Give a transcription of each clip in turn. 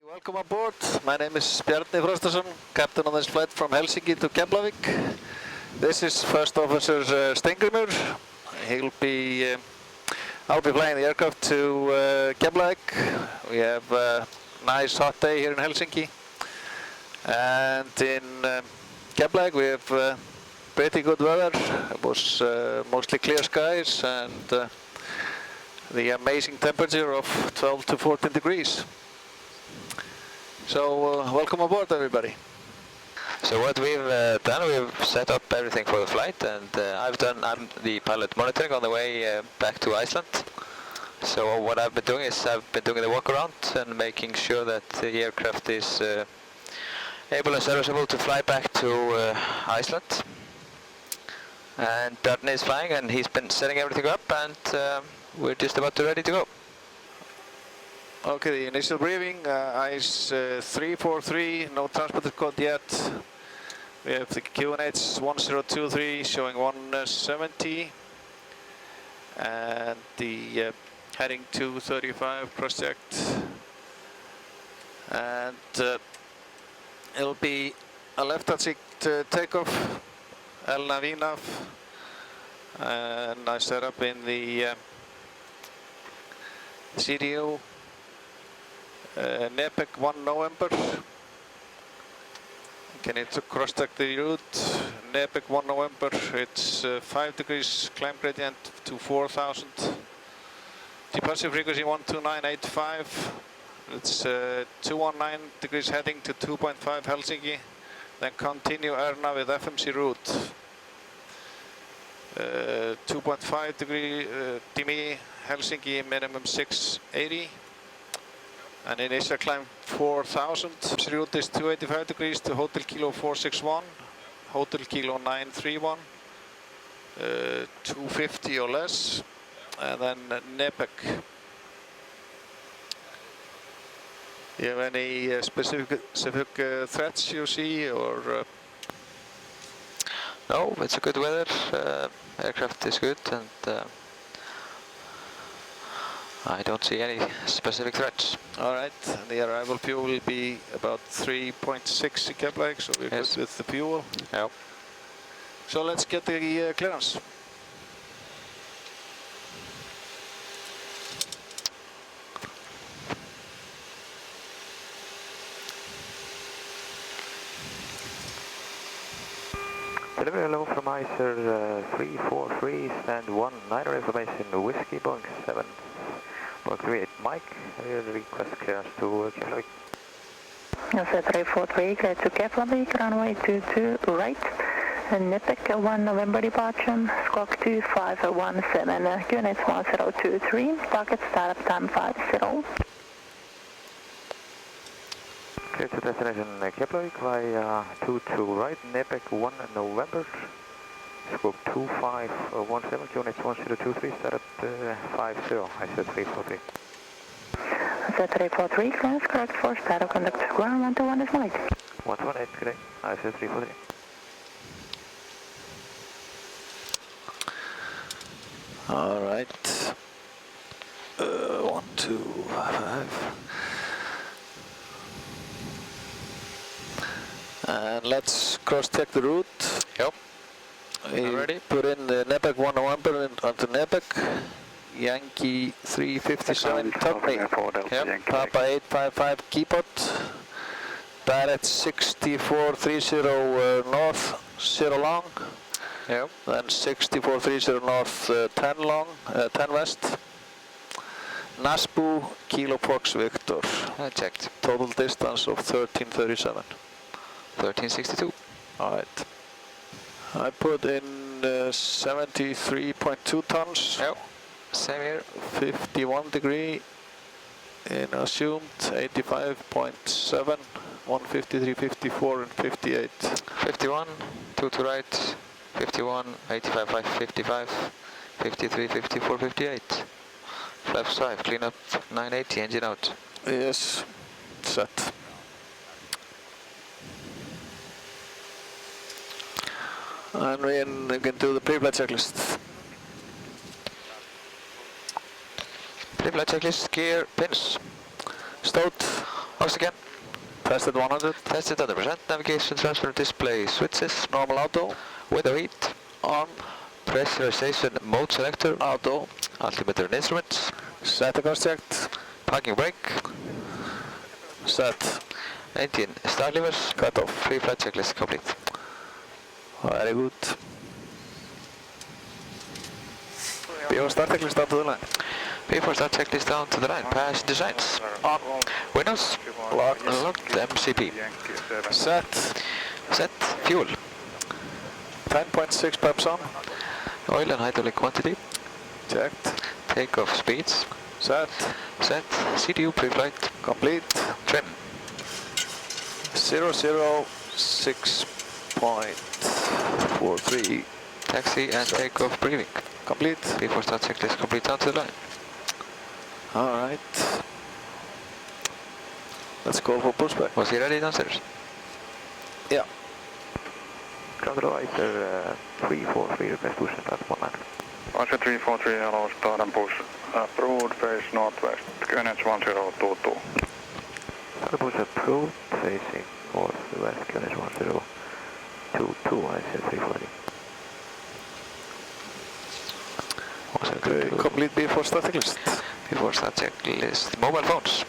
Welcome aboard. My name is Bjarni Frostason, captain on this flight from Helsinki to Keflavik. This is First Officer Steingrimur. I'll be flying the aircraft to Keflavik. We have a nice hot day here in Helsinki. And in Keflavik we have pretty good weather. It was mostly clear skies and the amazing temperature of 12 to 14 degrees. So welcome aboard, everybody. So what we've done, we've set up everything for the flight, and I'm the pilot monitoring on the way back to Iceland. So what I've been doing is I've been doing the walk around and making sure that the aircraft is able and serviceable to fly back to Iceland. And Bjarni is flying, and he's been setting everything up, and we're just about ready to go. Okay, the initial briefing, ICE 343, no transponder code yet. We have the QNH 1023 showing 170 and the heading 235 cross-check. And it'll be a left-hand seat takeoff, Elna Vinav, and I set up in the CDO. Nepek 1 November. Can you cross-check the route? Nepek 1 November, it's 5 degrees climb gradient to 4000. Departure frequency 12985. It's 219 degrees heading to 2.5 Helsinki. Then continue Erna with FMC route. 2.5 degree DME Helsinki minimum 680. And initial climb 4000. Route is 285 degrees to Hotel Kilo 461, Hotel Kilo 931, 250 or less, and then Nepek. Do you have any specific threats you see, or? No, it's a good weather. Aircraft is good, and I don't see any specific threats. All right, the arrival fuel will be about 3.6 in Keflavik, so we're good with the fuel. Yep. So let's get the clearance. Delivery hello from ICER 343, stand 1, 9 information, Whiskey, Boeing 738, Mike, request clearance to Keflavik. ICER 343, clear to Keflavik, runway 22 right, and Nepek 1 November departure, squawk 2517, QNH 1023, target startup time 50. Clear to destination Keflavik via 22 right, Nepek 1 November, scope 2517, QNH 1023, startup 50, ICER 343. ICER 343, clearance correct for startup conduct ground 121 is Mike. 118, good day, ICER 343. All right, 1, 2, 5. And let's cross-check the route. Yep. We ready? put in the Nepek 1 November onto Nepek. Yankee 357 Tugny. Yep. Papa 855 Keypot. Barrett 6430 north, 0 long. Yep. Then 6430 north, 10 long, 10 west. Nasbu Kilo Fox Victor. Checked. Total distance of 1337. 1362. All right. I put in 73.2 tons. Yep. Same here. 51 degree in assumed 85.7, 153, 54 and 58. 51, 2 to right, 51, 85, 5, 55, 53, 54, 58. Flaps 5, clean up 980, engine out. Yes, set. And we can do the pre-flight checklist. Pre-flight checklist, gear, pins. Stowed. Post again. Tested 100. Tested 100%. Navigation, transfer, display, switches. Normal auto. Window heat. On. Pressurization mode selector. Auto. Altimeter and instruments. Set course checked. Parking brake. Set. Engine start levers. Cut off. Pre-flight checklist complete. Very good. Before start checklist down to the line. Before start checklist down to the line. Passenger signs. On. Windows. Locked. Locked. MCP. Set. Set. Fuel. 10.6 pumps on. Oil and hydraulic quantity. Checked. Takeoff speeds. Set. Set. CDU pre-flight. Complete. Trim. 006.43. Taxi and takeoff briefing. Complete. Before start checklist complete down to the line. Alright. Let's go for pushback. Was he ready downstairs? Yeah. Ground advisor 343 request push at 19. Answer 343, hello, start and push. Approved, face northwest. QNH 1022. Start and push approved, facing northwest, QNH 1022, I said 340. Okay, complete before start checklist. Before start checklist, mobile phones.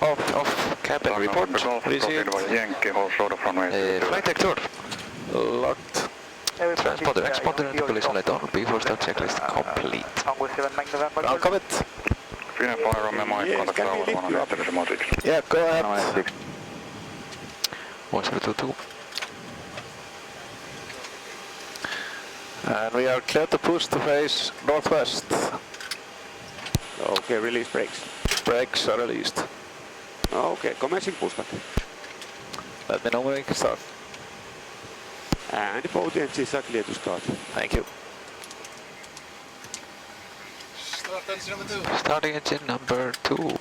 Off, cabin report. Receive. Flight deck tour. Locked. Transponder, exponder and collision light on. Before start checklist complete. I'll commit. Fine fire on my mic, contact tower 186. Yeah, go ahead. 1022. And we are clear to push to face northwest. Okay, release brakes. Brakes are released. Okay, commencing pushback. Let me know when we can start. And both engines are clear to start. Thank you. Starting engine number 2.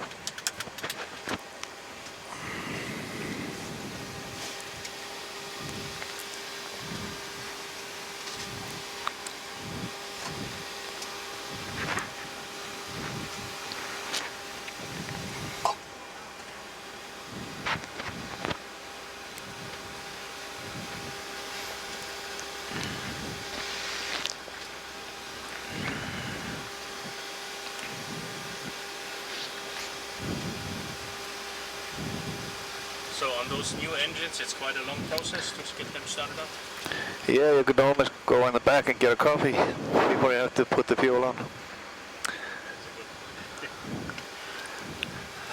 So on those new engines, it's quite a long process to get them started up? Yeah, you could almost go in the back and get a coffee before you have to put the fuel on.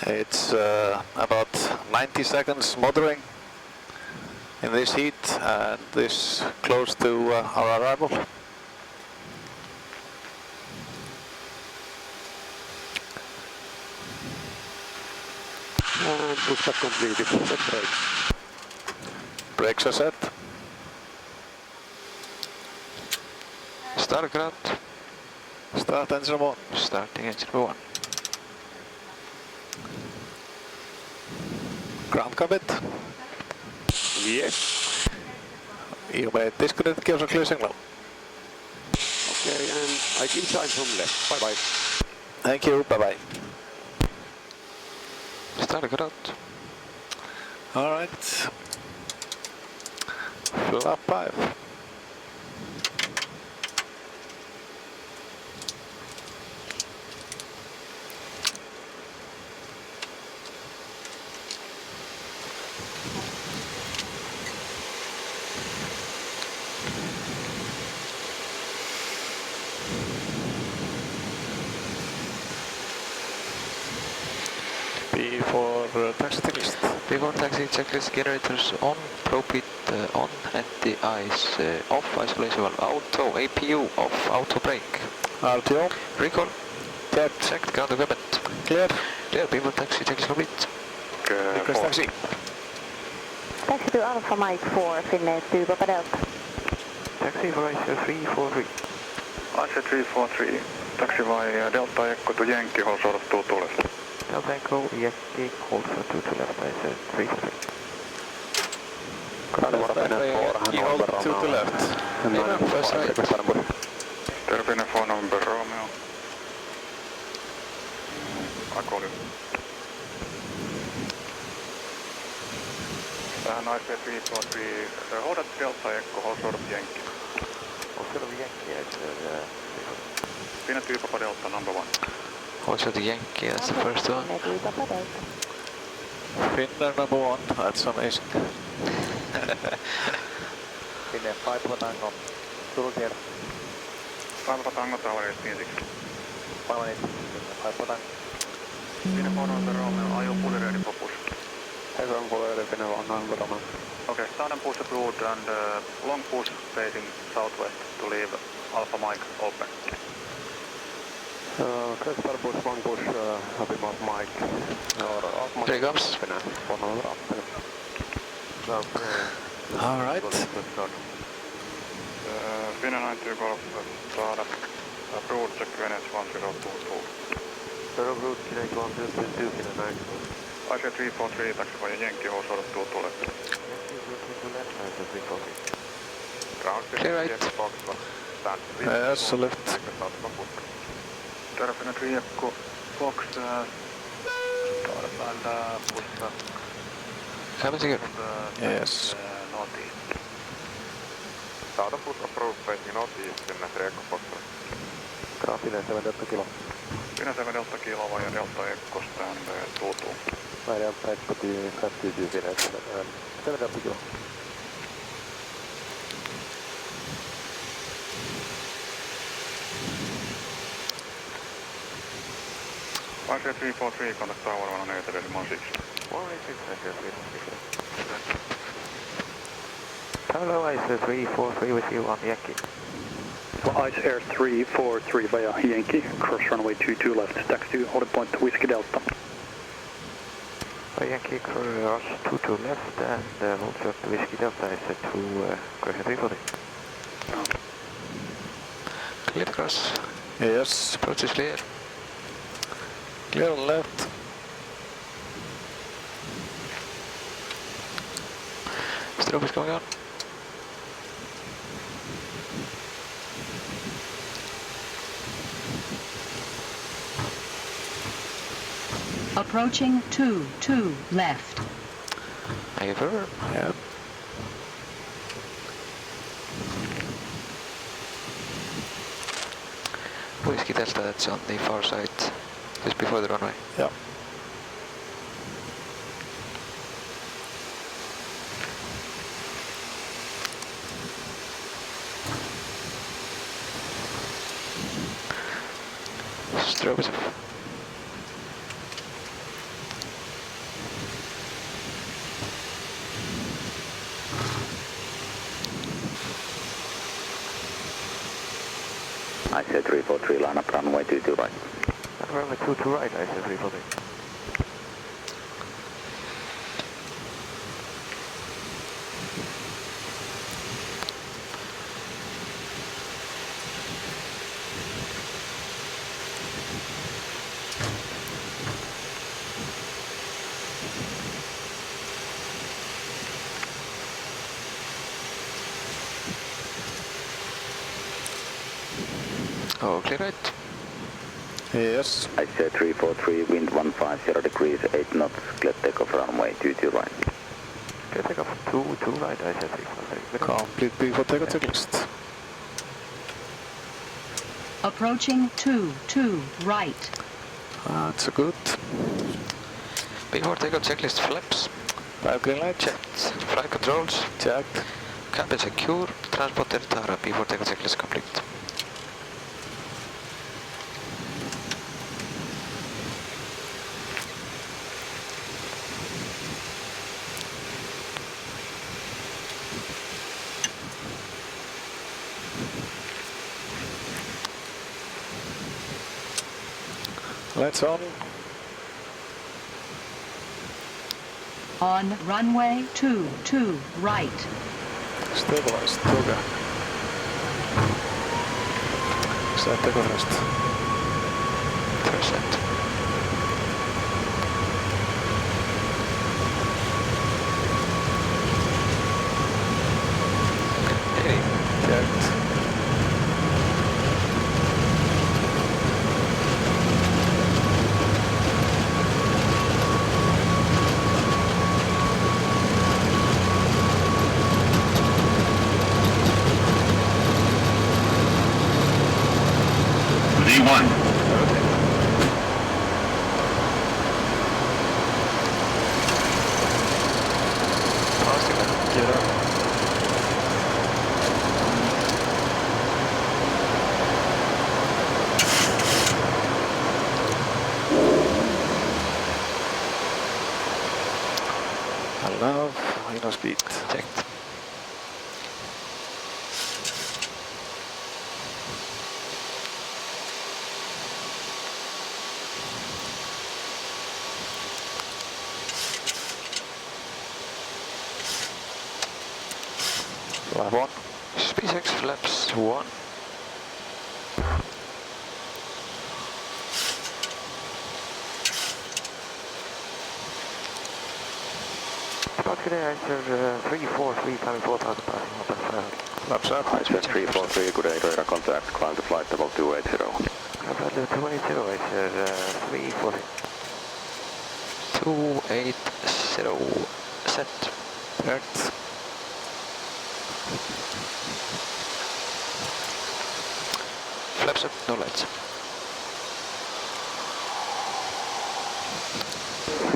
It's about 90 seconds motoring in this heat and this close to our arrival. And pushback completed. Set brakes. Brakes are set. Start ground. Start engine number 1. Starting engine number 1. Ground commit. Yes. You may disconnect gears and clear signal. Okay, and I give sign from left. Bye bye. Thank you. Bye bye. Start ground. All right. Flap 5. Before taxi checklist. Before taxi checklist, generators on, propit on, anti-ice off, isolation valve auto, APU off, auto brake. RTO. Recall. Checked. Checked, ground equipment. Clear. Clear, before taxi checklist complete. Request taxi. Taxi to Alpha Mike 4, Finnair to Papa Delta. Taxi for ICE 343. Answer 343. Taxi via Delta Echo to Yankee, hold short of 2 to left. Delta Echo, Yankee, hold for 2 to left, ICE 343. You hold 2 to left. First right. Terpinen 4 number Romeo. I call you. Icelandair 343, hold at Delta Echo, hold short of Yankee. Hold short of Yankee, Icelandair. Finland 2 Papa Delta, number 1. Hold short of Yankee, that's the first one. Finland number 1, that's amazing. Finland 5 Tango, Zulu clear. 5 Tango Tower 186. 5 Tango. Finland 4 Romeo, are you fully ready for push? Yes, I'm fully ready, Finland 1 Romeo. Okay, start and push approved and long push facing southwest to leave Alpha Mike open. Okay, start push, long push, happy mark Mike. Here he comes. Alright. Finland 92 Golf, start approved, check QNH 1022. Approved, QNH 1022, Finland 92. Icelandair 343, taxi by Yankee, hold short of 2 left. Clear right. Yes, left. Terrafina 3 Echo, Fox, start and push Coming secure. Yes. northeast. Start and push approved facing northeast, Finland 3 Echo Fox. Finland 7 Delta Kilo. Finland 7 Delta Kilo via Delta Echo stand 22. Vai Delta Echo to FTG Finland 7 Delta Kilo. Icelandair 343, contact tower 118, ready 16. 186, Icelandair 343. Hello, Icelandair 343 with you on Yankee. Icelandair 343 via Yankee, cross runway 22 left, taxi to holding point Whiskey Delta. Yankee cross 22 left and hold short to Whiskey Delta, Icelandair 2 correction 340. Clear to cross. Yes. Approach is clear. Clear on left. Strobe is going on. Approaching 2 left. Are you firm? Yeah. Whiskey Delta, that's on the far side, just before the runway. Yeah. Strobe is off. Icelandair 343, line up runway 22 right. Runway 22 right, Icelandair 340. Oh, clear right. Yes. Icelandair 343, wind 150 degrees, 8 knots, clear takeoff runway 22 right. Clear takeoff 2 right, Icelandair 340. Complete before takeoff checklist. Approaching 2 right. That's a good. Before takeoff checklist flaps. 5 green light. Checked. Flight controls. Checked. Cabin secure. Transponder Tara. Before takeoff checklist complete. Lights on. On runway 2 right. Stabilized. Program. Set takeoff rest. First set. Checked. V1. Get up. I love inner speed. Checked. Flap 1. SpaceX flaps 1. Today Icelandair 343 climbing 4,000 passing open 500. Flaps up. Icelandair 343, good day, radar contact, climb to flight level 280. Level 280, Icelandair 340. 280 set. Correct. Flaps up, no lights.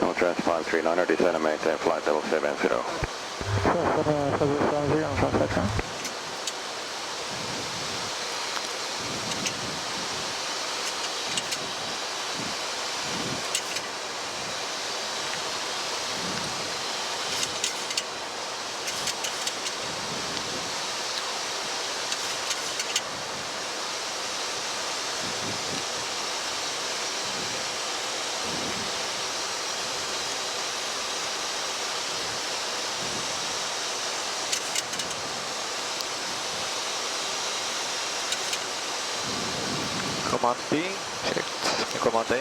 No trans 539er, descend and maintain flight level 70. Command B. Checked. Command A.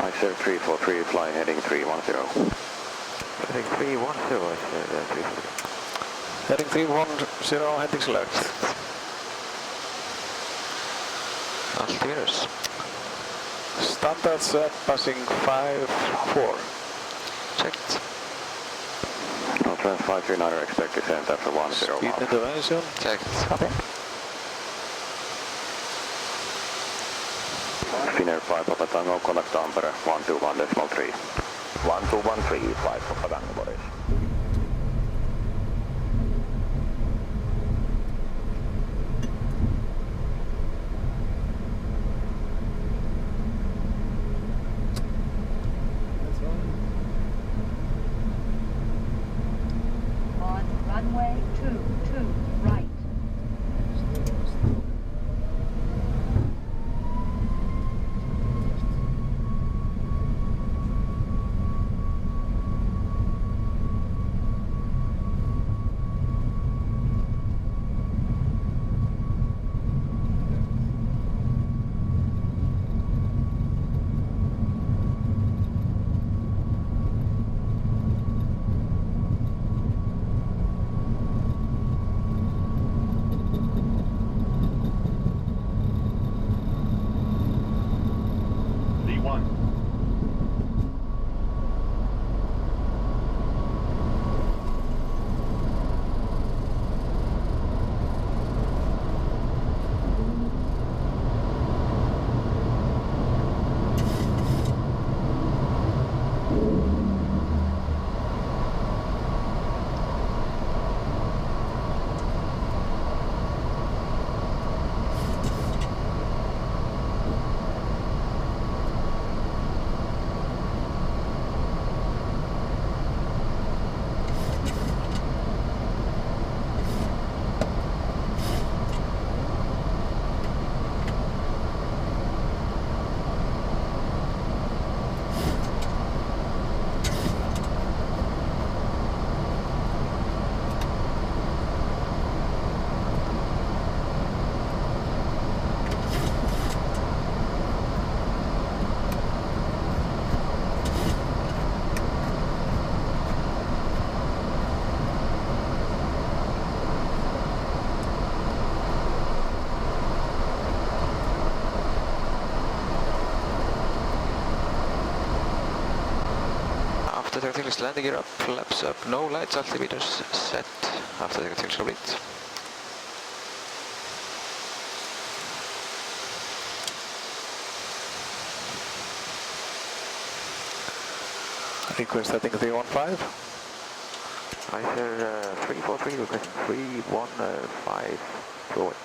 Icelandair 343, flying heading 310. Heading 310, Icelandair 340. Heading 310, heading select. Altimeters. Standards passing 5-4. Checked. No trans 539er, expect descent after 10 Speed miles. intervention. Checked. Copy. Finnair 5 Papa Tango, contact Tampere 121.3. 1213, 5 Papa Tango, Boris. On runway 22 right. Autotechnical landing gear up, flaps up, no lights, altimeters set. Autotechnical complete. Request setting 315. Icelandair 343, requesting 315 to away.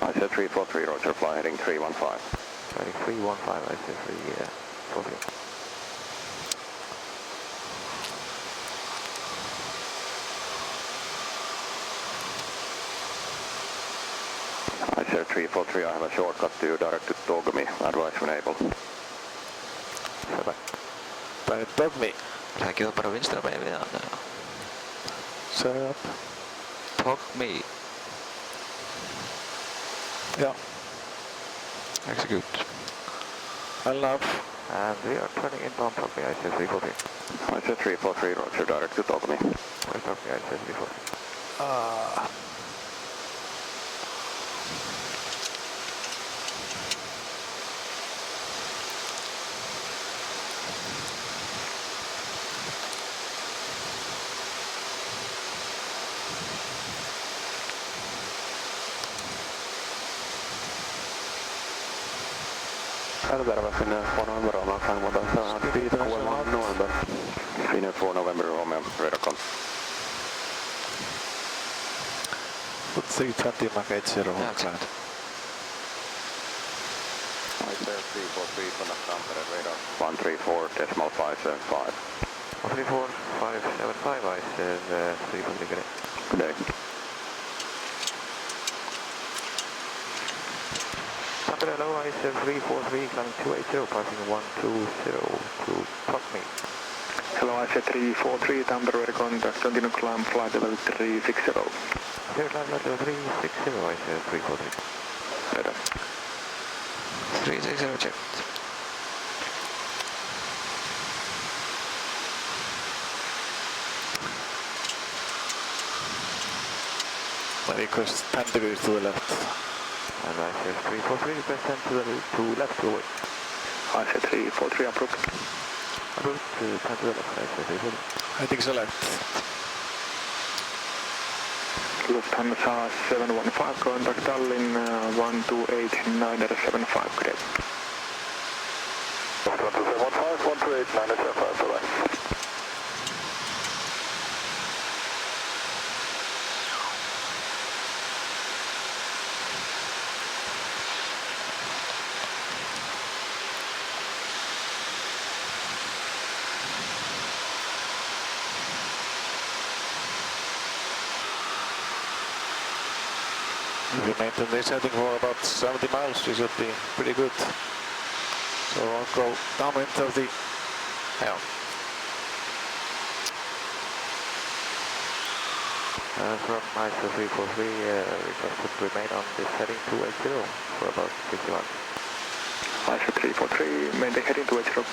Icelandair 343, roger, fly heading 315. Heading 315, Icelandair 343. Icelandair 343, I have a shortcut to direct to Togami, advise when able. Selvä. Planet Togami. Lähdekin bara vinstra megin við hann. Set up. Togami. Yeah. Execute. Well nav. And we are turning inbound Togami, Icelandair 343. Icelandair 343, roger, direct to Togami. Where's Togami, Icelandair 343? Helsinki, Finnair 4 November, Romeo, Frank Model 701 November. Finnair 4 November, Romeo, radar con. Put 320 Mach 80 Yeah, climb. Icelandair 343, contact Tampere, radar 134.575. 134.575, Icelandair 343, good day. Good day. Tampere, hello, Icelandair 343, climbing 280, passing 120 to Togami. Hello, Icelandair 343, Tampere, contact, continue climb, flight level 360. Here, climb level 360, Icelandair 343. Radar. 360 checked. Request 10 degrees to the left. And Icelandair 343, request 10 to left, to away. Icelandair 343, approved. Approved, 10 to the left, Icelandair 343. Heading select. Lufthansa 715, contact Tallinn 128.975, good day. Lufthansa 715, 128.975, bye-bye. If we maintain this heading for about 70 miles, we should be pretty good. So I'll go downwind of the helm. From Icelandair 343, requested to remain on this heading 280 for about 50 miles. Icelandair 343, maintain heading 280.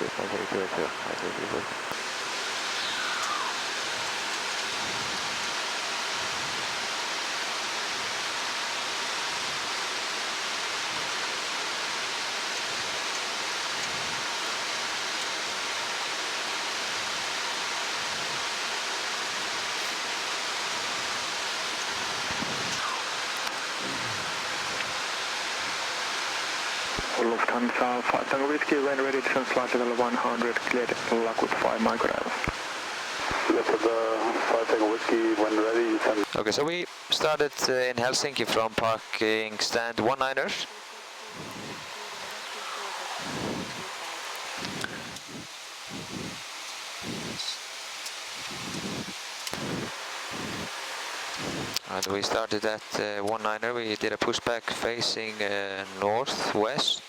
Yes, heading 280, Icelandair 343. Lufthansa 5 Tango Whiskey, when ready, descent flight level 100, cleared, luck with 5 microdials. Lufthansa 5 Tango Whiskey, when ready, descent. Okay, so we started in Helsinki from parking stand 19er. And we started at 19er, we did a pushback facing northwest,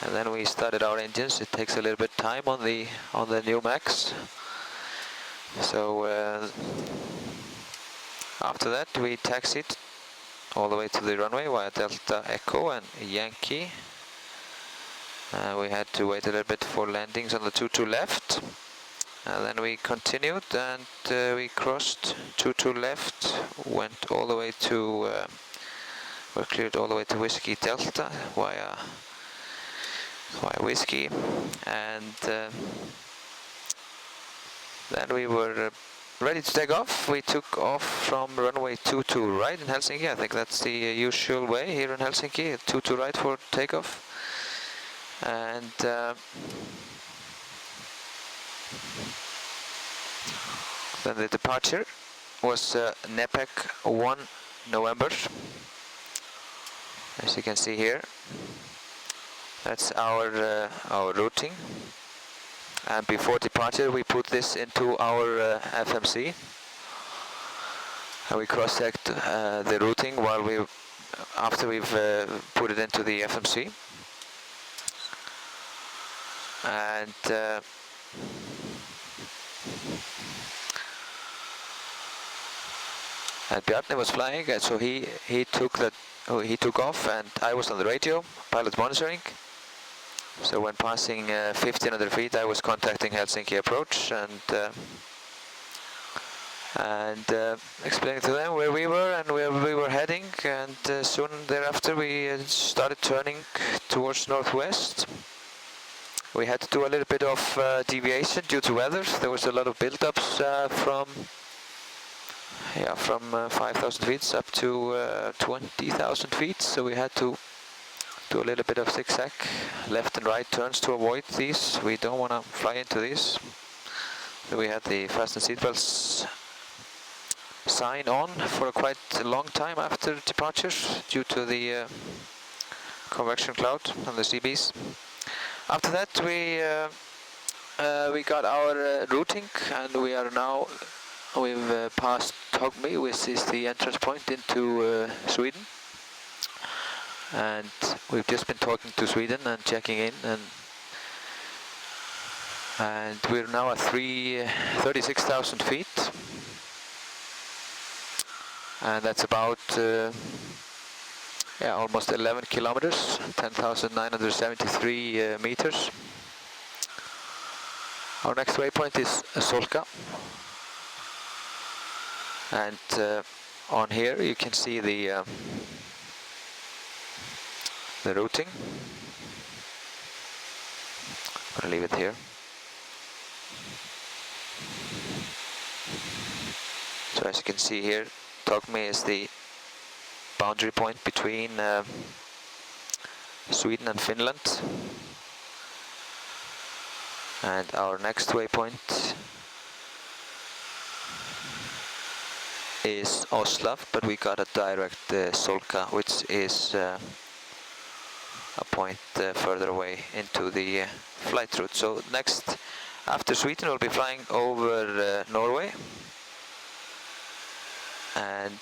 and then we started our engines. It takes a little bit time on the new Max. So after that we taxied all the way to the runway via Delta Echo and Yankee. We had to wait a little bit for landings on the 22 left. And then we continued and we crossed 22 left, went all the way to, we're cleared all the way to Whiskey Delta via Whiskey, and Then we were ready to take off. We took off from runway 22 right in Helsinki. I think that's the usual way here in Helsinki, 22 right for takeoff. And then the departure was Nepek 1 November. As you can see here, that's our routing. And before departure, we put this into our FMC, and we cross-checked the routing after we've put it into the FMC. And Bjarni was flying, and so he took off, and I was on the radio, pilot monitoring. So when passing 1500 feet, I was contacting Helsinki approach and explaining to them where we were and where we were heading. And soon thereafter, we started turning towards northwest. We had to do a little bit of deviation due to weather. There was a lot of build-ups from 5,000 feet up to 20,000 feet. So we had to do a little bit of zigzag, left and right turns to avoid these. We don't want to fly into these. So we had the fasten seatbelts sign on for quite a long time after departure due to the convection cloud and the CBs. After that, we got our routing, and we've passed Togmi, which is the entrance point into Sweden. And we've just been talking to Sweden and checking in, and we're now at 36,000 feet, and that's about almost 11 kilometers, 10,973 meters. Our next waypoint is Solka, and on here you can see the routing. I'm gonna leave it here. So as you can see here, Togmi is the boundary point between Sweden and Finland. And our next waypoint is Oslav, but we got a direct Solka, which is a point further away into the flight route. So next, after Sweden, we'll be flying over Norway, and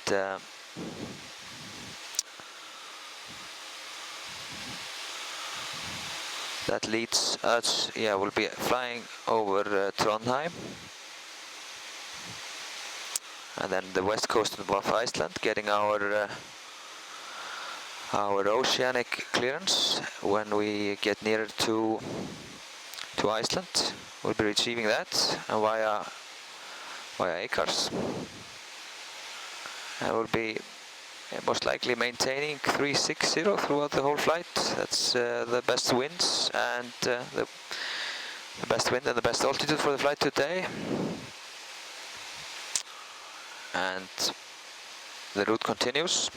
that leads us, we'll be flying over Trondheim, and then the west coast of Iceland, getting our oceanic clearance. When we get nearer to Iceland, we'll be retrieving that via ACARS, and we'll be most likely maintaining 360 throughout the whole flight. That's the best winds and the best wind and the best altitude for the flight today. And the route continues.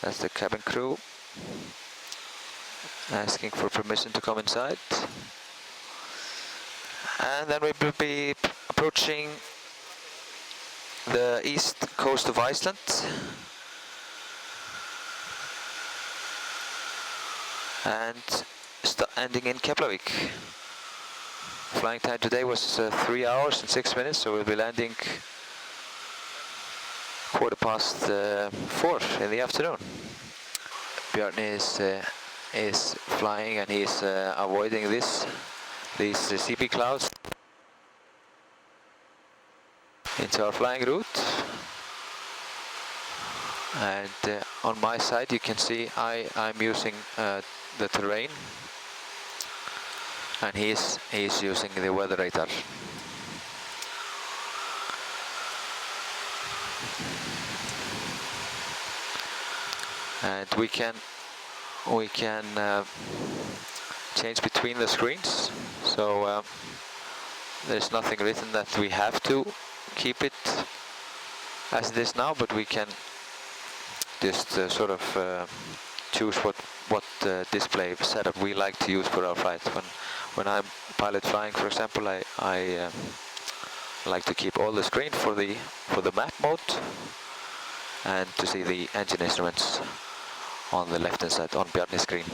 That's the cabin crew asking for permission to come inside. And then we will be approaching the east coast of Iceland. And ending in Keflavik. Flying time today was 3 hours and 6 minutes, so we'll be landing 4:15 in the afternoon. Bjarni is flying, and he's avoiding these CP clouds into our flying route. And on my side, you can see I'm using the terrain, and he's using the weather radar. And we can change between the screens. So there's nothing written that we have to keep it as it is now, but we can just sort of choose what display setup we like to use for our flight. When I'm pilot flying, for example, I like to keep all the screen for the map mode and to see the engine instruments on the left hand side on Bjarni's screen.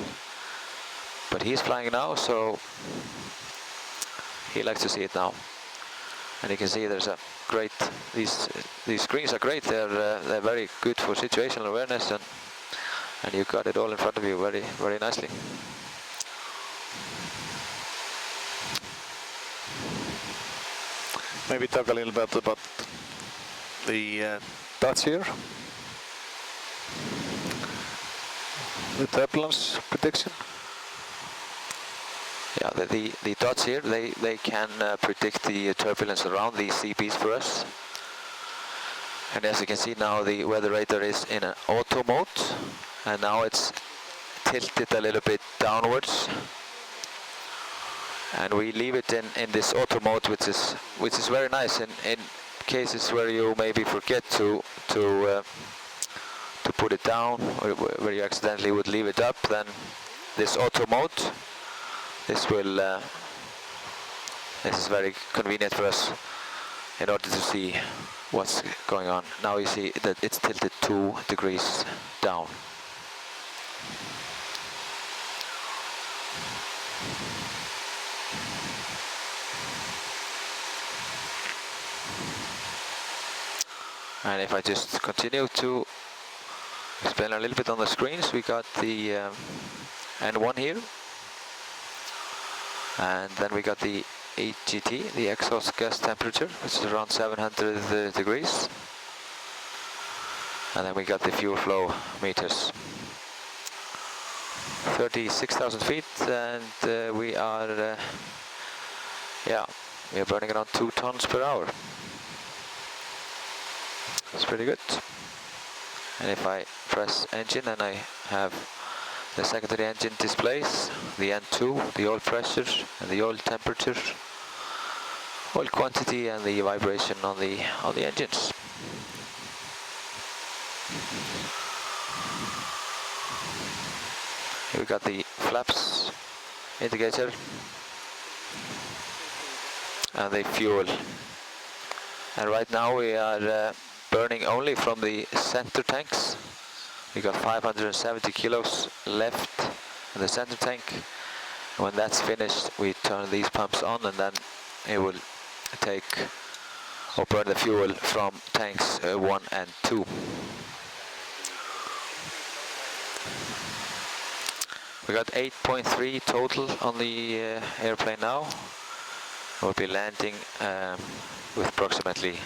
But he's flying now, so he likes to see it now. And you can see there's a great, these screens are great. They're very good for situational awareness, and you got it all in front of you very, very nicely. Maybe talk a little bit about the dots here. The turbulence prediction. Yeah, the dots here, they can predict the turbulence around these CPs for us. And as you can see now, the weather radar is in an auto mode, and now it's tilted a little bit downwards. And we leave it in this auto mode, which is very nice in cases where you maybe forget to put it down, or where you accidentally would leave it up. Then this auto mode, this is very convenient for us in order to see what's going on. Now you see that it's tilted 2 degrees down. And if I just continue to explain a little bit on the screens, we got the N1 here, and then we got the EGT, the exhaust gas temperature, which is around 700 degrees, and then we got the fuel flow meters. 36,000 feet, and we are burning around 2 tons per hour. It's pretty good. And if I press engine, and I have the secondary engine displays, the N2, the oil pressure and the oil temperature, oil quantity and the vibration on the engines. Here we got the flaps indicator and the fuel. And right now we are burning only from the center tanks. We got 570 kilos left in the center tank. When that's finished, we turn these pumps on, and then it will take or burn the fuel from tanks 1 and 2. We got 8.3 total on the airplane now. We'll be landing with approximately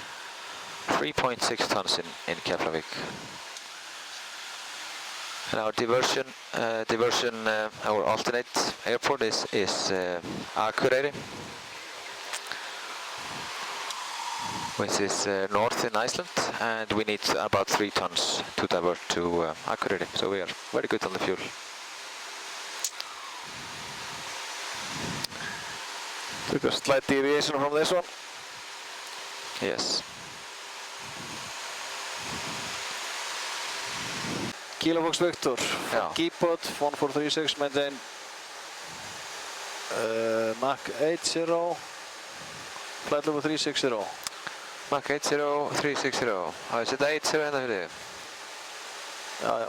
3.6 tons in Keflavik. And our diversion, our alternate airport is Akureyri, which is north in Iceland, and we need about 3 tons to divert to Akureyri, so we are very good on the fuel. Took a slight deviation from this one. Yes. Kilo Fox Victor, Yeah. keypad 1436, maintain Mach 80, flight level 360. Mach 80, 360. Har vi sett 80 ända för det? Ja.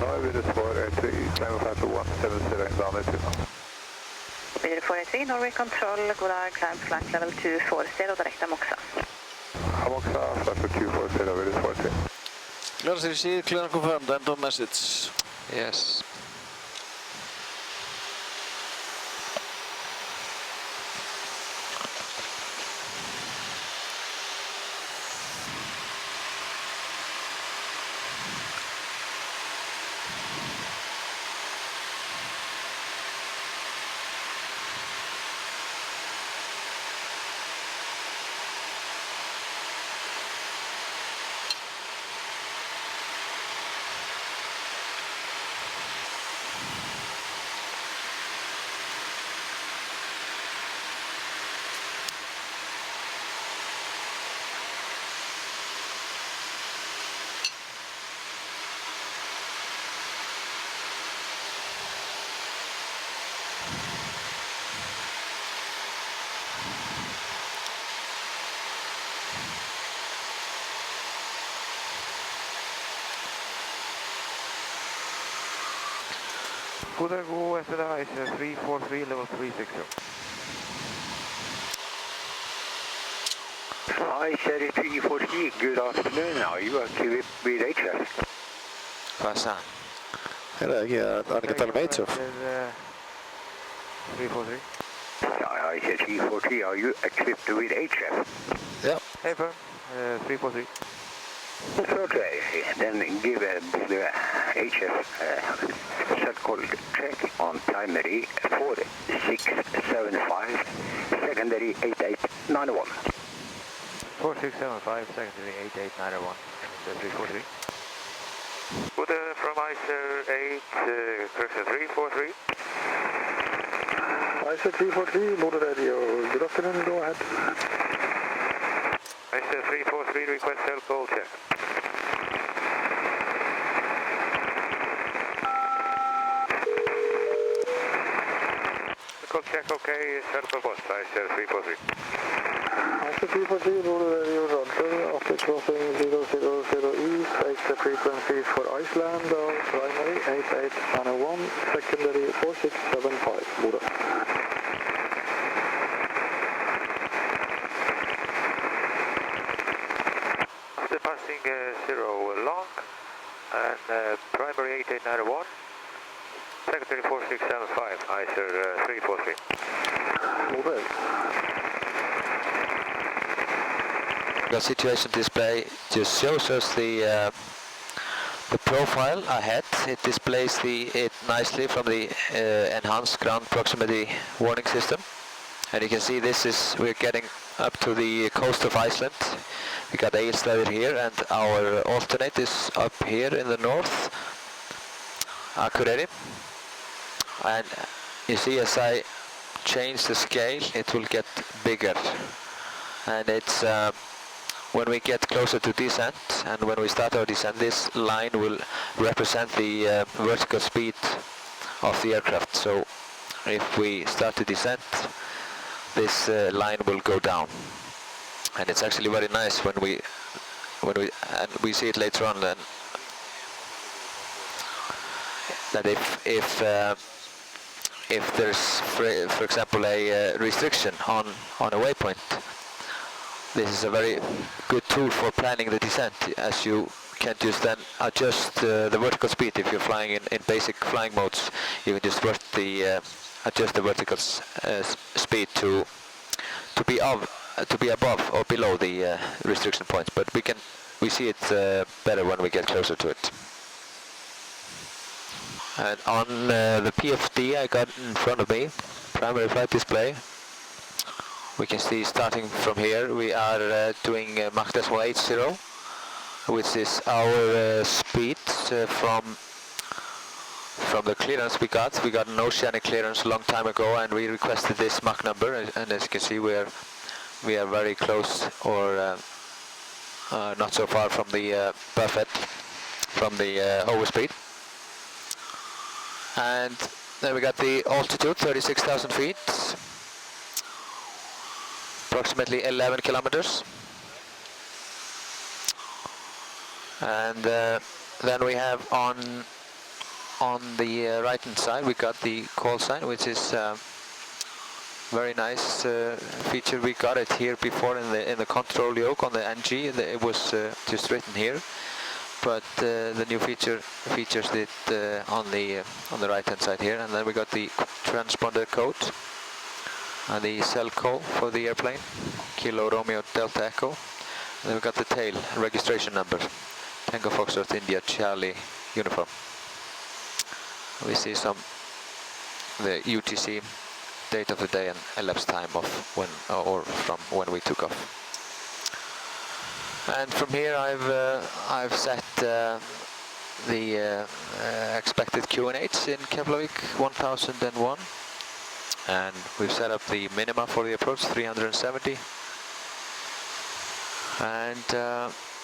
Nå är vi det svar 3, climb flight 170 inbound to now. Blir 483, Norway Control, god dag, climb flight level 240, direkt Amoxa. Amoxa, flight for 240, we just 40. Clearance received, clearance confirmed, end of message. Yes. Pushback with Icelandair 343 level 360. Icelandair 343, good afternoon. Are you active with HF? Passa. Herra, ainakin täällä Meitsof. 343. Icelandair 343, are you equipped with HF? Yeah. Hey, firm. 343. Okay, then give the HF set-call check on primary 4675, secondary 8891. 4675, secondary 8891, 343. Buddha from Icelandair 8, correction 343. Icelandair 343, Buddha Radio, good afternoon, go ahead. Icelandair 343, request cell check. Call check okay, circle post, Icelandair 343. Icelandair 343, Buddha Radio, Roger, after crossing 000 east, take the frequencies for Icelandair, primary 8891, secondary 4675, Buddha. After passing 0 long and primary 8891, secondary 4675, Icelandair 343. Buddha. The situation display just shows us the profile ahead. It displays it nicely from the enhanced ground proximity warning system, and you can see we're getting up to the coast of Iceland. We got Icelandair here, and our alternate is up here in the north, Akureyri. And you see, as I change the scale, it will get bigger, and it's when we get closer to descent and when we start our descent, this line will represent the vertical speed of the aircraft. So if we start to descent, this line will go down, and it's actually very nice when we see it later on then, that if there's for example a restriction on a waypoint, this is a very good tool for planning the descent, as you can just then adjust the vertical speed. If you're flying in basic flying modes, you can just adjust the vertical speed to be above or below the restriction points. But we see it better when we get closer to it. And on the PFD I got in front of me, primary flight display, we can see starting from here we are doing Mach Decimal 80, which is our speed from the clearance we got. We got an oceanic clearance a long time ago, and we requested this Mach number, and as you can see we are very close, or not so far from the buffet, from the overspeed. And then we got the altitude, 36,000 feet. Approximately 11 kilometers, and then we have on the right hand side we got the call sign, which is very nice feature. We got it here before in the control yoke on the NG. It was just written here, but the new features it on the right hand side here. And then we got the transponder code and the cell code for the airplane, Kilo Romeo Delta Echo. And then we got the tail registration number, Tango Foxtrot India Charlie uniform. We see the UTC, date of the day, and elapsed time of when from when we took off. And from here I've set the expected QNH in Keflavik 1001. And we've set up the minima for the approach, 370. And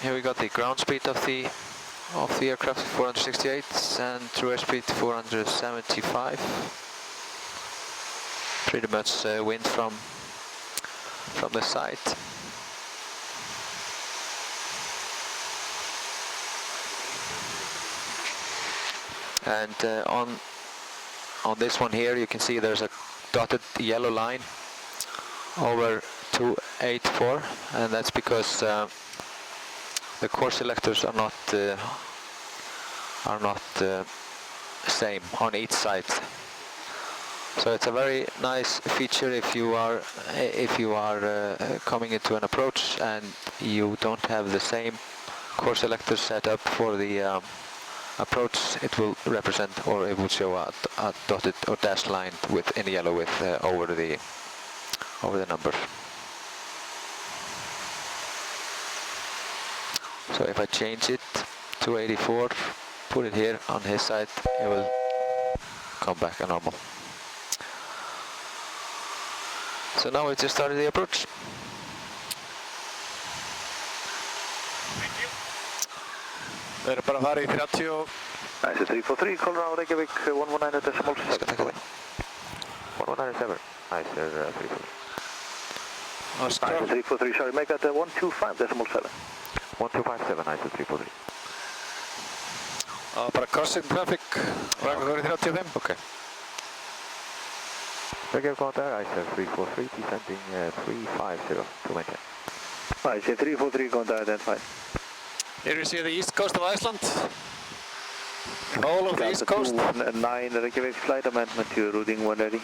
here we got the ground speed of the aircraft, 468, and true airspeed 475. Pretty much wind from the side. And on this one here you can see there's a dotted yellow line over 284, and that's because the course selectors are not same on each side. So it's a very nice feature if you are coming into an approach and you don't have the same course selector set up for the approach. It will represent, or it will show a dotted or dashed line in yellow over the number. So if I change it to 84, put it here on his side, it will come back a normal. So now we just started the approach. Við erum bara að fara í 30 Nice 343, Colorado, Reykjavík, 119 decimal 7. 197. Nice 343. Nice 343, sorry, make that 125 decimal 7. 1257, nice 343. bara crossing traffic Raka fyrir 35. Okay. Reykjavík contact, Icelandair 343, descending 350 to maintain. Nice 343, contact identified. Here you see the east coast of Iceland. All of the east coast. 9 Reykjavík flight amendment to routing 180.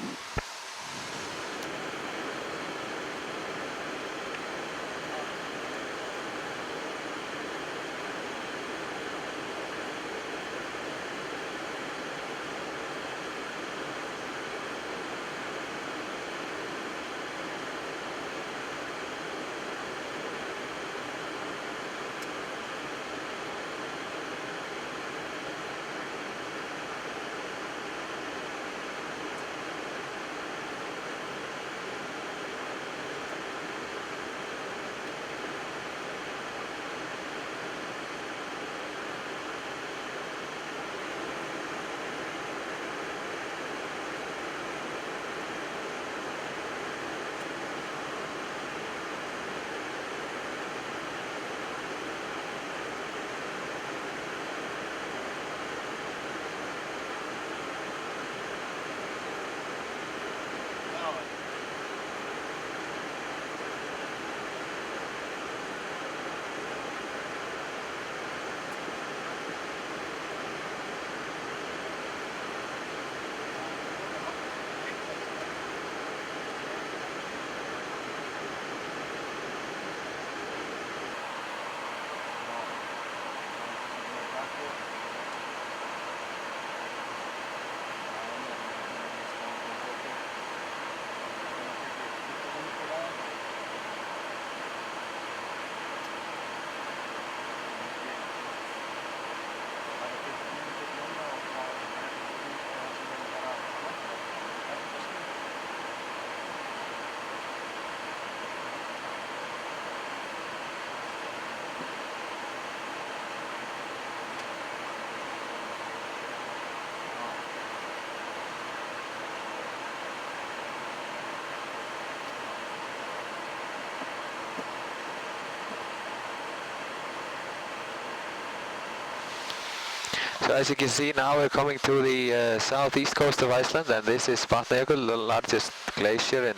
So as you can see now we're coming to the southeast coast of Iceland, and this is Vatnajökull, the largest glacier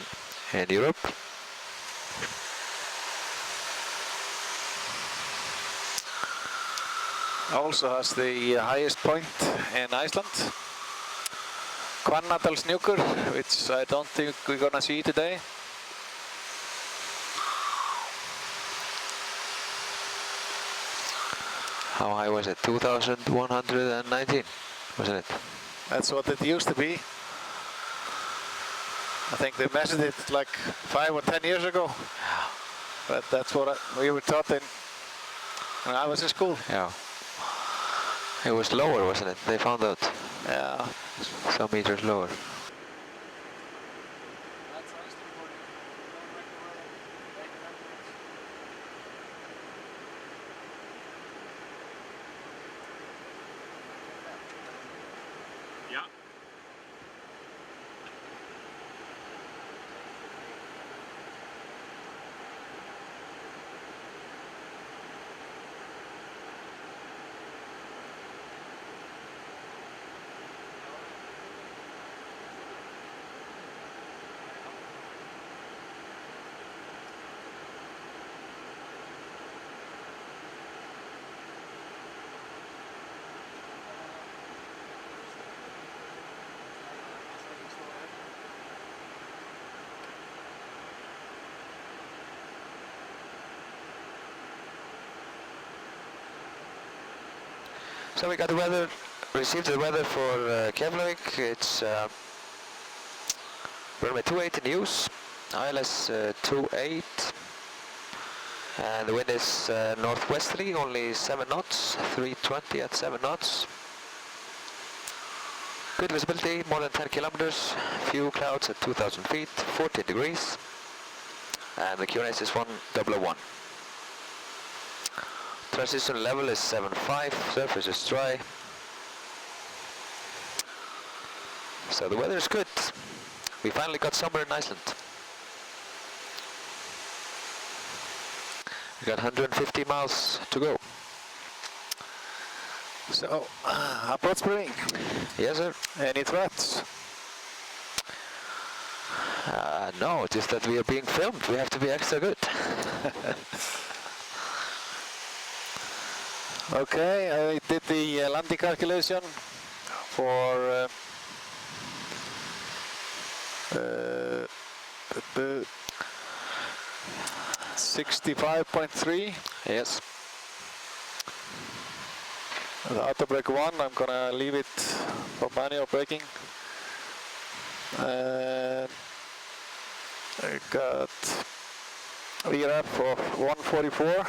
in Europe. Also has the highest point in Iceland. Hvannadalshnjúkur, which I don't think we're gonna see today. How high was it? 2,119, wasn't it? That's what it used to be. I think they measured it like 5 or 10 years ago. But that's what we were taught when I was in school. Yeah. It was lower, wasn't it? They found out. Yeah. Some meters lower. Ja. So we got the weather, received the weather for Keflavik. It's runway 28 in use, ILS 28, and the wind is northwesterly, only 7 knots, 320 at 7 knots. Good visibility, more than 10 kilometers, few clouds at 2,000 feet, 14 degrees, and the QNH is 1001. Transition level is 7.5, surface is dry. So the weather is good. We finally got summer in Iceland. We got 150 miles to go. So, approach briefing. Yes, sir. Any threats? No, just that we are being filmed. We have to be extra good. Okay, I did the landing calculation for 65.3. Yes. The auto brake 1, I'm gonna leave it for manual braking. And I got VRF of 144.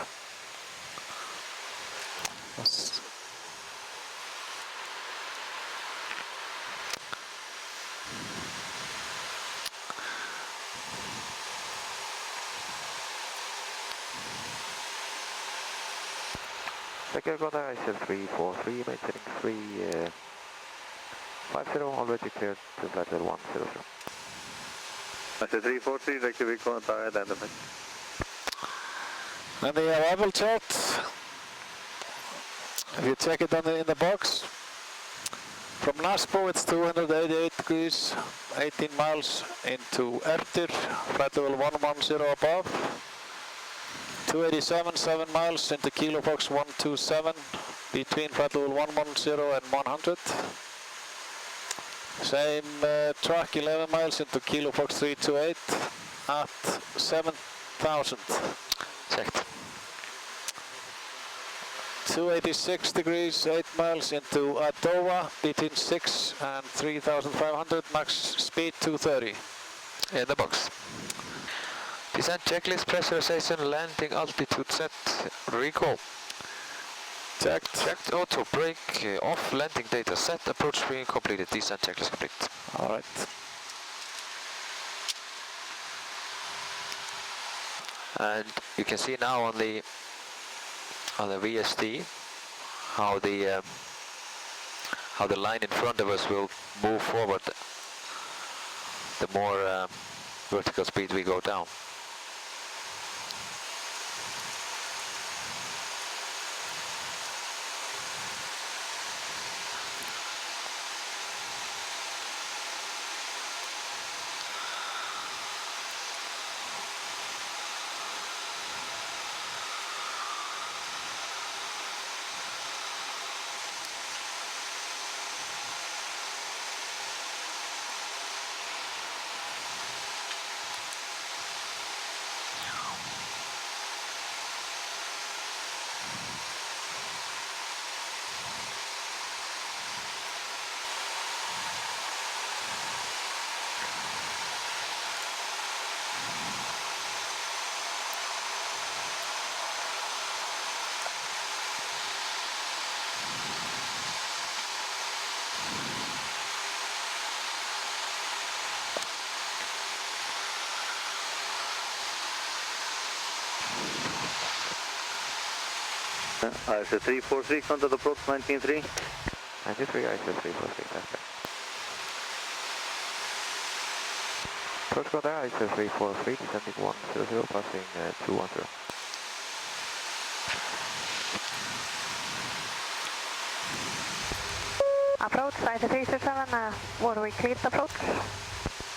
Second contact, ISL 343, maintaining 350, already cleared to flight level 100. ISL 343, Reykjavik contact identified. And the arrival chart, if you check it on in the box, from Naspo it's 288 degrees, 18 miles into Ertir, flight level 110 above. 287, 7 miles into Kilo Fox 127, between flight level 110 and 100. Same track, 11 miles into Kilo Fox 328 at 7,000. Checked. 286 degrees, 8 miles into Adova, between 6 and 3,500, max speed 230. In the box. Descent checklist, pressurization, landing altitude set, recall. Checked. Checked, auto brake off, landing data set, approach screen completed, descent checklist complete. Alright. And you can see now on the VSD how the line in front of us will move forward the more vertical speed we go down. ISL 343, contact approach 19.3. 93, ISL 343, that's right. Approach contact, ISL 343, descending 100, passing 210. Approach, ISL 337, what do we clear the approach?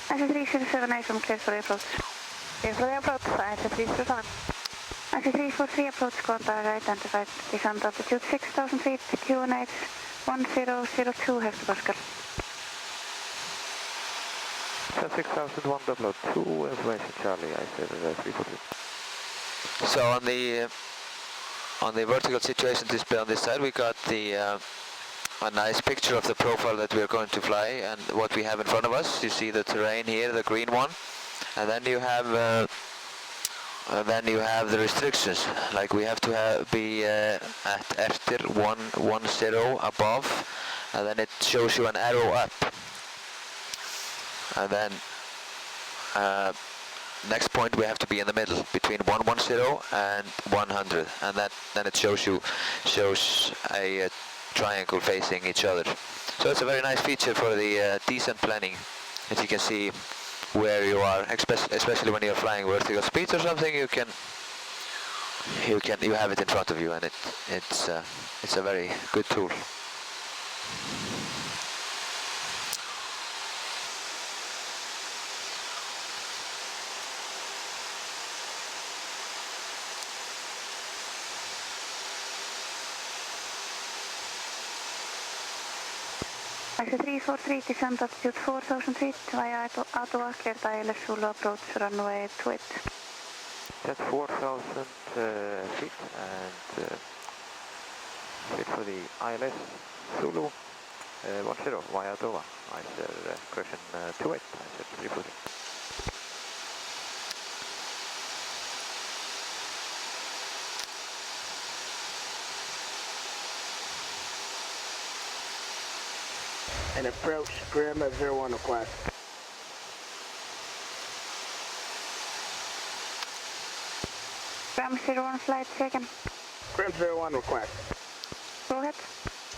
ISL 337, nice from clear for the approach. Clear for the approach, ISL 337. ISL 343, approach contact identified, descent altitude 6,000 feet, QNH 1002 hectopascal. 6001 information Charlie, ISL 343. So on the vertical situation display on this side, we got the a nice picture of the profile that we are going to fly and what we have in front of us. You see the terrain here, the green one, and then you have the restrictions. Like we have to be at after 110 above, and then it shows you an arrow up, and then next point we have to be in the middle between 110 and 100, and then it shows a triangle facing each other. So it's a very nice feature for the descent planning, as you can see where you are, especially when you're flying vertical speeds or something. You have it in front of you, and it's a very good tool. Ice 343, descend altitude 4000 feet via Ottawa, clear ILS Zulu approach runway 28. Set 4,000 feet and wait for the ILS Zulu 10 via Ottawa. Icelandair correction 28, Icelandair 343. And approach Grim at 01 request. Grim 01 flight taken. Grim 01 request. Go ahead.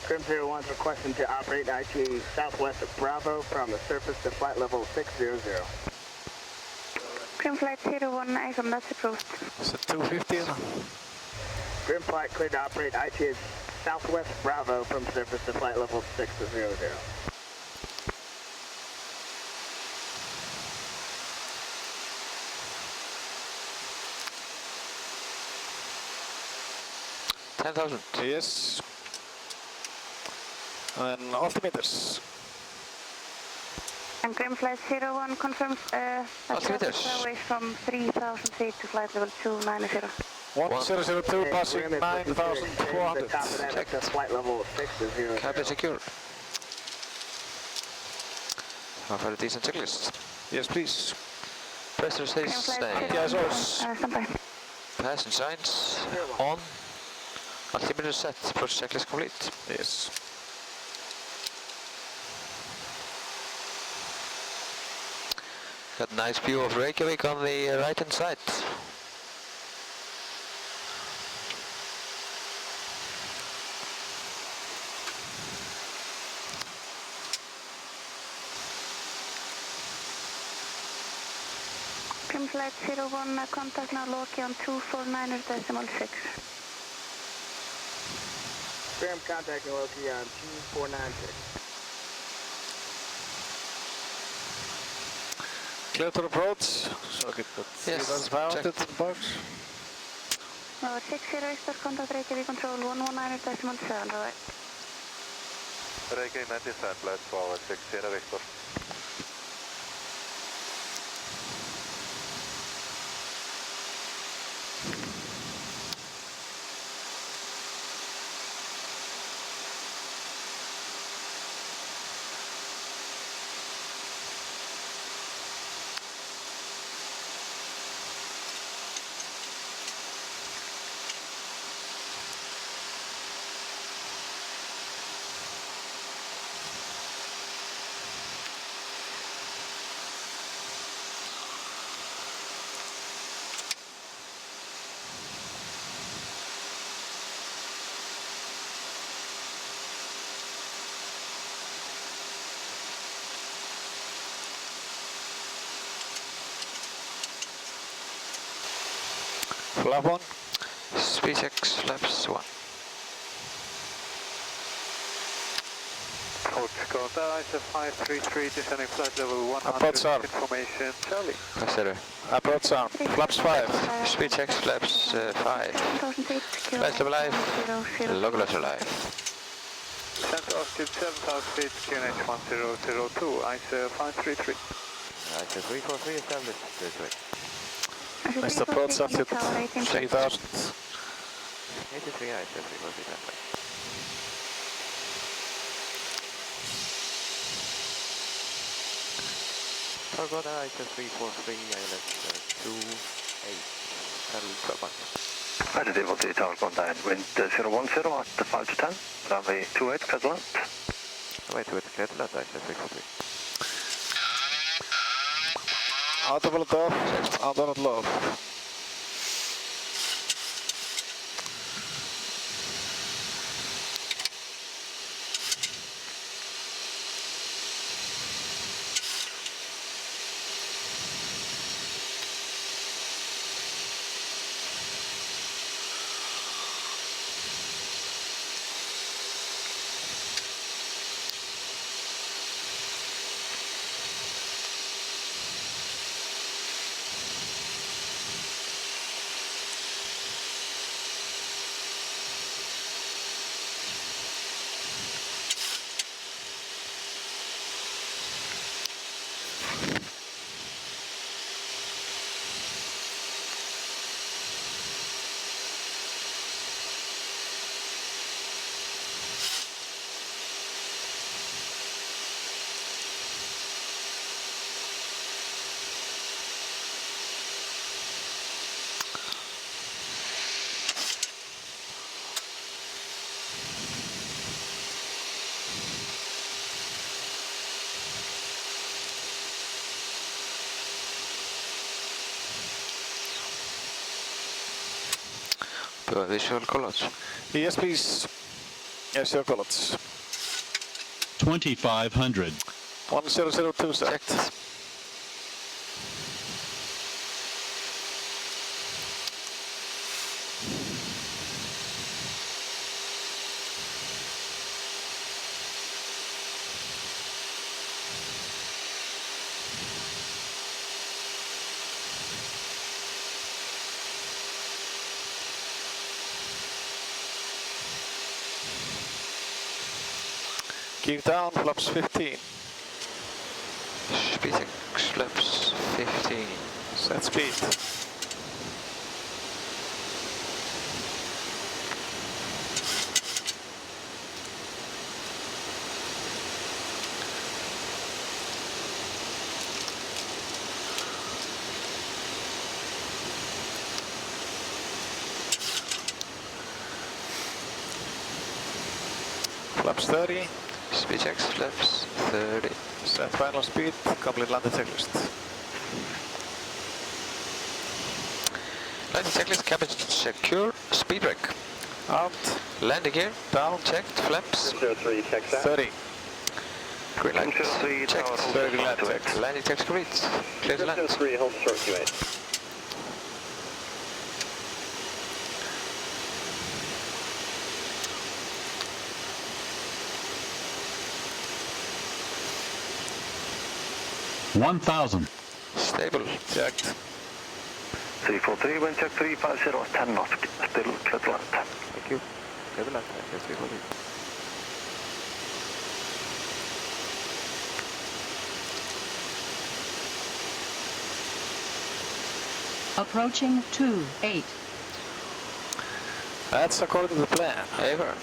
Grim 01's requesting to operate ITA southwest of Bravo from the surface to flight level 600. Grim flight 01, Iceland, that's approved. Is it 250? Grim flight cleared to operate ITA southwest Bravo from surface to flight level 600. 10,000. Yes. And altimeters. And Grim flight 01 confirms altimeters away from 3,000 feet to flight level 290. 1002 passing 9,400. Check the flight level 600. Cabin secure. How for the decent checklist? Yes, please. Pressure says stay. Yes, yes. Passing signs on. Altimeter set. Approach checklist complete. Yes. Got a nice view of Reykjavik on the right hand side. Grim flight 01, contact now Loki on 249.6. Grim contacting Loki on 2496. Clear to approach. So get that 3,500 in the box. Number 60 Easter, contact Reykjavik control 119.7, right. Reykjavik 97, flight forward 60 Victor. Flap 1. Speed checks, flaps 1. Approach Delta, ISF 533, descending flight level 100, Approach arm. information Charlie. Consider. Approach sound. Flaps 5. Speed checks, flaps 5. Flight level live. Log letter live. Center altitude 7,000 feet, QNH 1002, ISF 533. ISF 343 established this way. Next approach altitude 3,000. 83 ISF 343 standby. go there, ICS 343, ILS 28, pedal 12 miles. Positive, we'll see tower contact, wind 010 at 5 to 10, runway 28, clear to land. Runway 28, clear to land, ICS 343. Autopilot off, autopilot low. Do a visual collage. Yes, please. Yes, your college. 2500. 1002 set. Checked. Keep down, flaps 15. Speed flaps 15. Set speed. Flaps 30. Speed checks, flaps 30. Set final speed, complete landing checklist. Landing checklist, cabin secure, speed brake. Out. Landing gear, Down. checked, flaps 03, checks out. 30. green light, 03, checked. tower, hold Very short glad to checked. Landing checks complete, clear to land. 03, hold short to 8. $1,000. Stable. Checked. 343, wind check 350, 10 knots, still clear to land. Thank you. Clear to land, ICS 343. Approaching 28. That's according to the plan. Ever.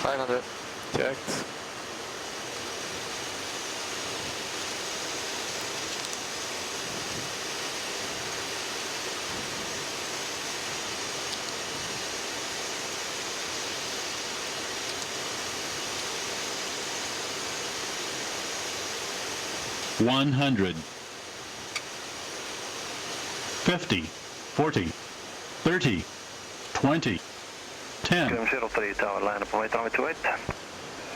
$500. Checked. $100. 50, 40, 30, 20, 10. Grim 03, tower, line up away, runway 28.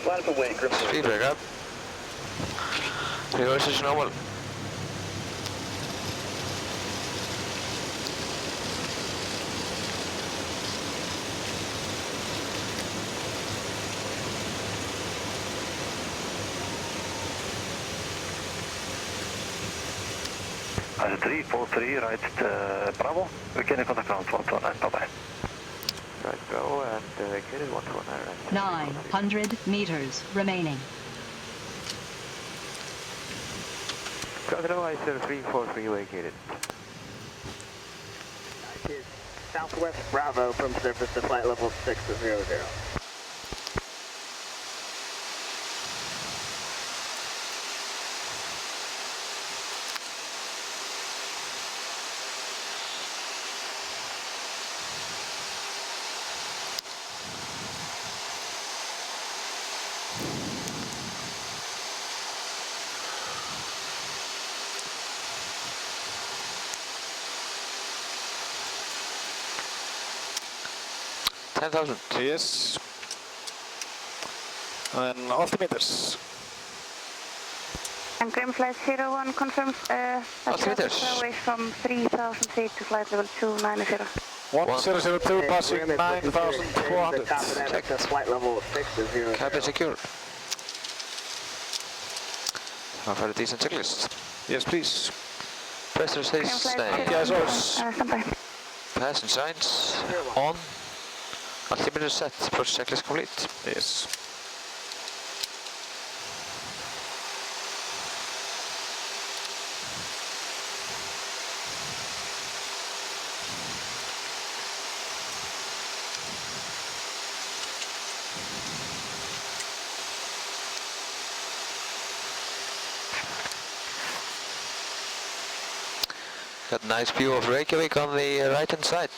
Line up away, Grim. Speed brake up. Reverse is normal. As 343, right, Bravo, beginning contact ground 129, bye bye. Right. go and vacated 121. 900 meters remaining. Control ISL 343 vacated. ITS Southwest Bravo from surface to flight level 600. 10,000. Yes. And altimeters. And Grim Flight 01 confirms Altimeters. away from 3,000 feet to flight level 290. 1002 passing 9,400. Check the flight level 600. Cabin secure. I've had a decent checklist. Yes, please. Pressurization. Standby. Passing signs on. Altimeter set. Approach checklist complete. Yes. Got a nice view of Reykjavik on the right hand side.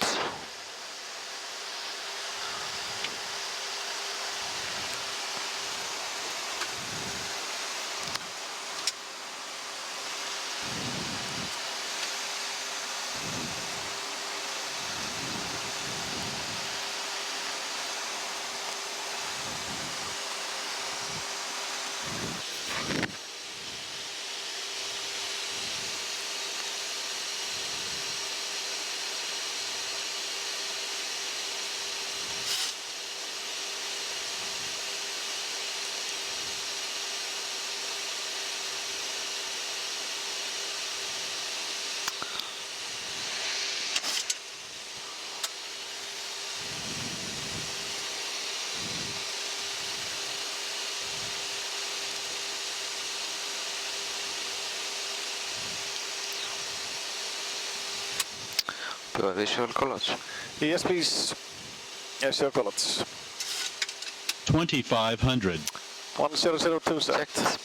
Visual colors. Yes, please. Yes, your colors. 2,500. 1002 set. Checked.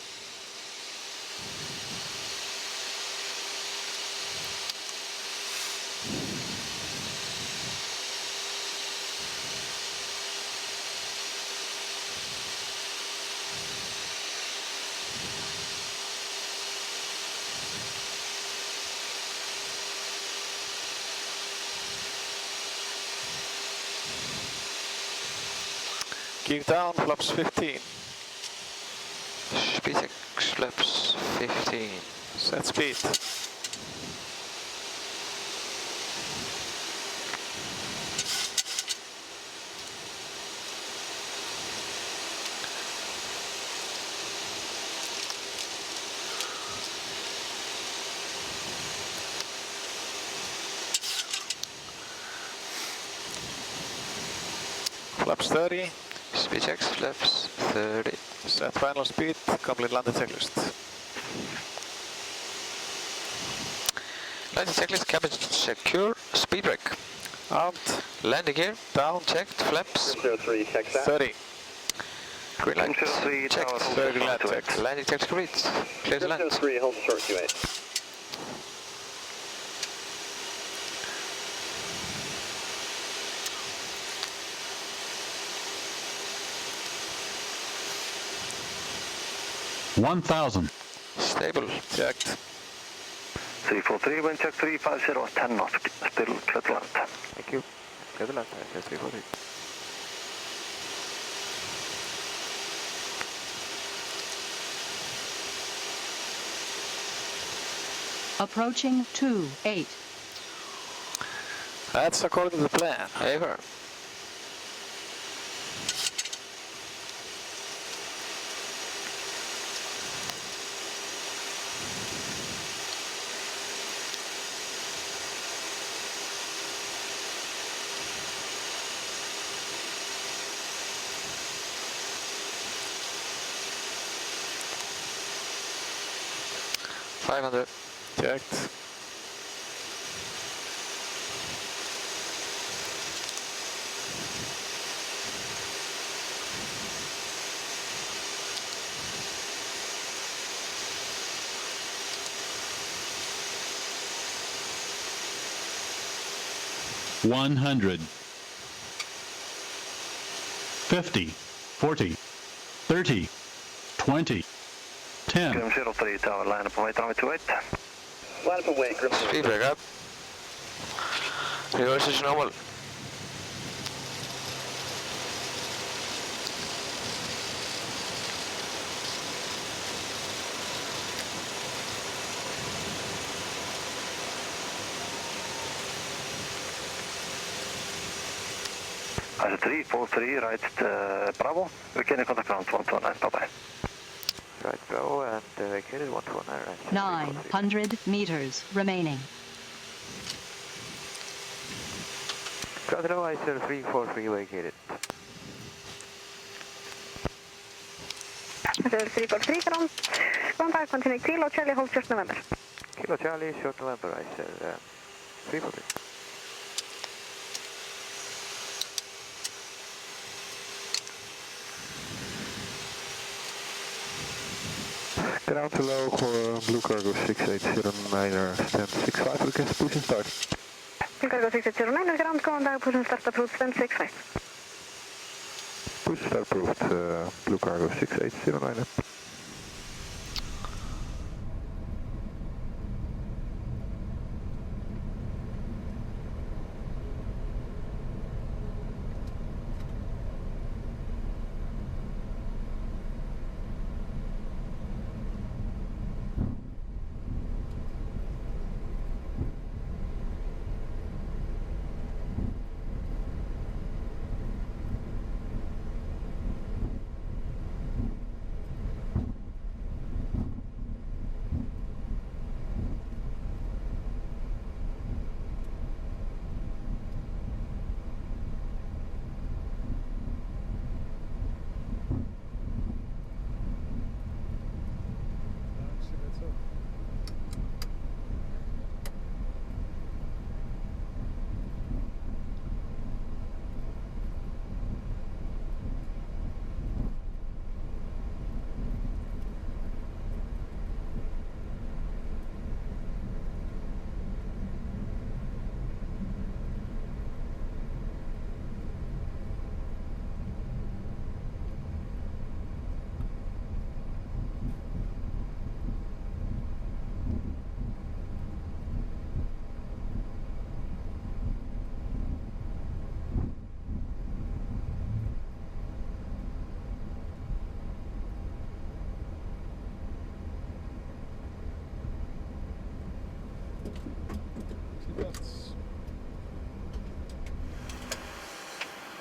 Keep down, flaps 15. Speed flaps 15. Set speed. Flaps 30. Speed checks, flaps 30. Set final speed, complete landing checklist. Landing checklist, cabin secure, speed brake. Out. Landing gear, Down. checked, flaps 03, check that. 30. green light, 03, checked. tower, 30 land check. Landing checks complete, clear to land. 03, hold short QA. $1,000. Stable. Checked. 343, wind check 350, 10 knots, still clear to land. Thank you. Clear to land, ISL 343. Approaching 28. That's according to the plan. Over. 500. Checked. One hundred. 50, 40, 30, 20, 10. Grim 03 tower, line up away, runway 28. Line up away, Grim 03. Speed break up. Reverse is normal. As a 343, right Bravo, we can contact ground 129, bye-bye. Right, Bravo, and vacated 129, right. 900 meters remaining. Ground hello, ICL 343 vacated. ICL 343, contact continue Kilo Charlie, hold short November. Kilo Charlie, short November, ICL 343. Ground hello for Blue Cargo 6809er, stand 65, request push and start. Blue Cargo 6809er, ground contact, push and start approved, stand 65. Push start approved, Blue Cargo 6809er.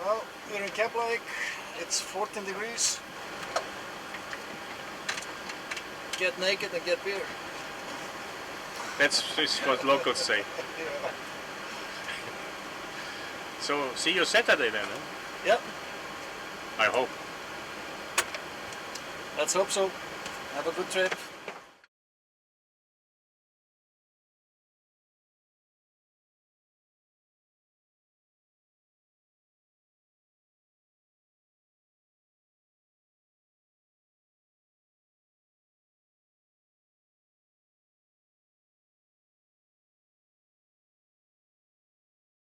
Well, we're in Keflavik, it's 14 degrees. Get naked and get beer. That's what locals say. Yeah. So, see you Saturday then, huh? Yep. I hope. Let's hope so. Have a good trip.